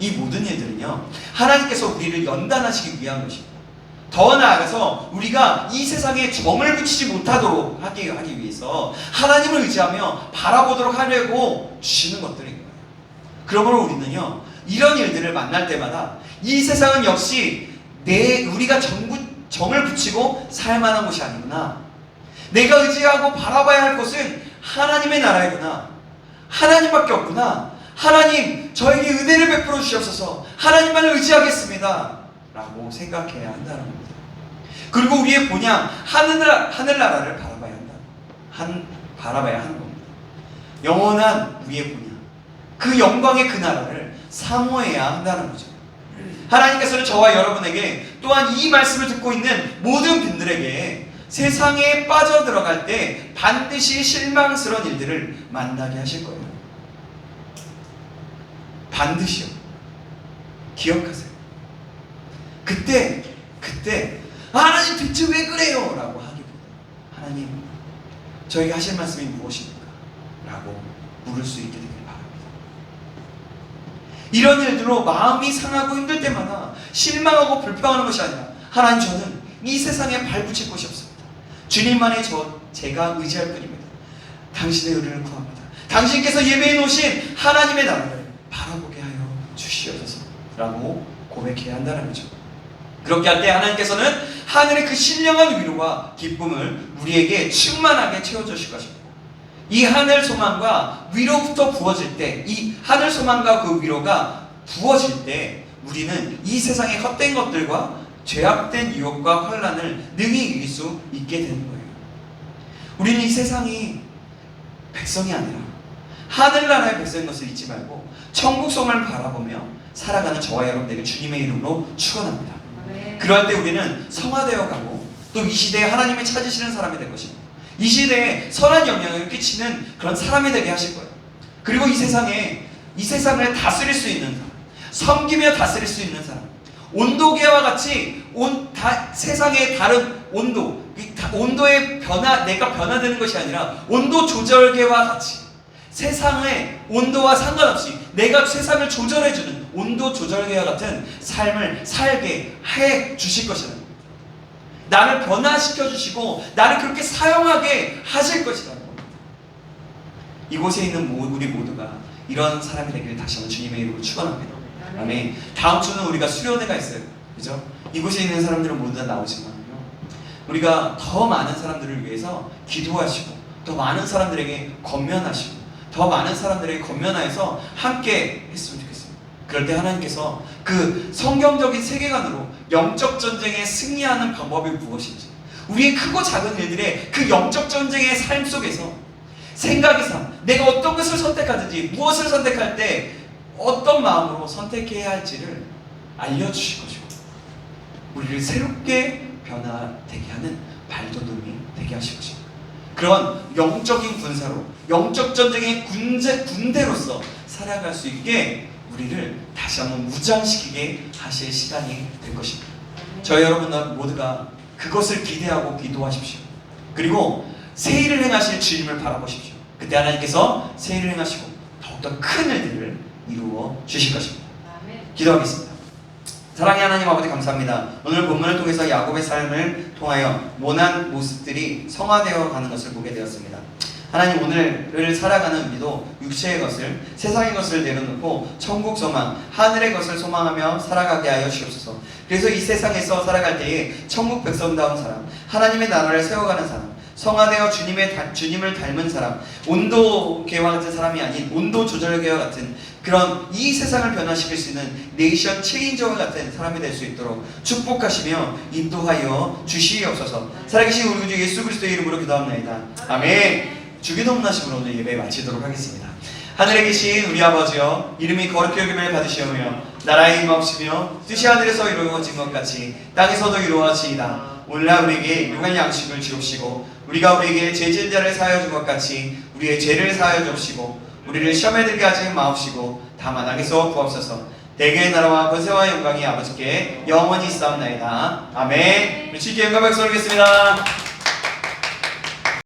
이 모든 일들은요, 하나님께서 우리를 연단하시기 위한 것입니다. 더 나아가서 우리가 이 세상에 정을 붙이지 못하도록 하기 위해서 하나님을 의지하며 바라보도록 하려고 주시는 것들인 거예요. 그러므로 우리는요, 이런 일들을 만날 때마다 이 세상은 역시 우리가 정을 붙이고 살만한 곳이 아니구나, 내가 의지하고 바라봐야 할 것은 하나님의 나라이구나, 하나님밖에 없구나, 하나님 저에게 은혜를 베풀어 주시옵소서, 하나님만을 의지하겠습니다 라고 생각해야 한다는 겁니다. 그리고 우리의 본향 하늘나라를 바라봐야 하는 겁니다. 영원한 우리의 본향, 그 영광의 그 나라를 사모해야 한다는 거죠. 하나님께서는 저와 여러분에게 또한 이 말씀을 듣고 있는 모든 분들에게 세상에 빠져들어갈 때 반드시 실망스러운 일들을 만나게 하실 거예요. 반드시요. 기억하세요. 그때 하나님 대체 왜 그래요? 라고 하기보다 하나님 저에게 하실 말씀이 무엇입니까? 라고 물을 수 있게 되길 바랍니다. 이런 일들로 마음이 상하고 힘들 때마다 실망하고 불평하는 것이 아니라 하나님 저는 이 세상에 발붙일 곳이 없습니다. 주님만의 제가 의지할 뿐입니다. 당신의 의를 구합니다. 당신께서 예배해 놓으신 하나님의 나라를 바라보게 하여 주시옵소서 라고 고백해야 한다는 거죠. 그렇게 할 때 하나님께서는 하늘의 그 신령한 위로와 기쁨을 우리에게 충만하게 채워주실 것입니다. 이 하늘 소망과 위로부터 부어질 때, 이 하늘 소망과 그 위로가 부어질 때 우리는 이 세상의 헛된 것들과 죄악된 유혹과 환란을 능히 이길 수 있게 되는 거예요. 우리는 이 세상이 백성이 아니라 하늘나라의 백성인 것을 잊지 말고 천국 소망을 바라보며 살아가는 저와 여러분에게 주님의 이름으로 축원합니다. 그럴 때 우리는 성화되어 가고 또 이 시대에 하나님을 찾으시는 사람이 될 것입니다. 이 시대에 선한 영향을 끼치는 그런 사람이 되게 하실 거예요. 그리고 이 세상을 다스릴 수 있는 사람, 섬기며 다스릴 수 있는 사람, 온도계와 같이 세상의 다른 온도의 내가 변화되는 것이 아니라 온도 조절계와 같이 세상의 온도와 상관없이 내가 세상을 조절해주는 온도 조절계와 같은 삶을 살게 해 주실 것이라는 겁니다. 나를 변화시켜 주시고 나를 그렇게 사용하게 하실 것이라는 겁니다. 이곳에 있는 우리 모두가 이런 사람이 되기를 다시 한번 주님의 이름으로 축원합니다. 아멘. 다음 주는 우리가 수련회가 있어요. 그죠? 이곳에 있는 사람들은 모두 다 나오지만요. 우리가 더 많은 사람들을 위해서 기도하시고 더 많은 사람들에게 권면하시고 더 많은 사람들에게 권면하여서 함께 했으면 좋겠습니다. 그럴 때 하나님께서 그 성경적인 세계관으로 영적 전쟁에 승리하는 방법이 무엇인지, 우리의 크고 작은 일들의 그 영적 전쟁의 삶 속에서 생각의 삶, 내가 어떤 것을 선택하든지 무엇을 선택할 때 어떤 마음으로 선택해야 할지를 알려주실 것이고 우리를 새롭게 변화되게 하는 발돋움이 되게 하실 것입니다. 그런 영적인 군사로, 영적 전쟁의 군대로서 살아갈 수 있게 우리를 다시 한번 무장시키게 하실 시간이 될 것입니다. 저희 여러분 모두가 그것을 기대하고 기도하십시오. 그리고 새 일을 행하실 주님을 바라보십시오. 그때 하나님께서 새 일을 행하시고 더욱더 큰 일들을 이루어 주실 것입니다. 기도하겠습니다. 사랑의 하나님 아버지 감사합니다. 오늘 본문을 통해서 야곱의 삶을 통하여 모난 모습들이 성화되어 가는 것을 보게 되었습니다. 하나님 오늘을 살아가는 우리도 육체의 것을, 세상의 것을 내려놓고 천국 소망, 하늘의 것을 소망하며 살아가게 하여 주옵소서. 그래서 이 세상에서 살아갈 때에 천국 백성다운 사람, 하나님의 나라를 세워가는 사람, 성화되어 주님을 닮은 사람, 온도계와 같은 사람이 아닌 온도 조절계와 같은 그런 이 세상을 변화시킬 수 있는 네이션 체인저와 같은 사람이 될 수 있도록 축복하시며 인도하여 주시옵소서. 살아계신 우리 구주 예수 그리스도의 이름으로 기도합니다. 아멘. 주기도문하심으로 오늘 예배 마치도록 하겠습니다. 하늘에 계신 우리 아버지여, 이름이 거룩히 여김을 받으시오며 나라의 임하옵시며 뜻이 하늘에서 이루어진 것 같이 땅에서도 이루어지이다. 오늘날 우리에게 일용할 양식을 주옵시고 우리가 우리에게 죄진 자를 사하여 준 것 같이 우리의 죄를 사하여 주옵시고 우리를 시험에 들게 하지 마옵시고 다만 악에서 구하옵소서. 대개의 나라와 권세와 영광이 아버지께 영원히 있사옵나이다. 아멘. 우리 주께 영광 박수 올리겠습니다.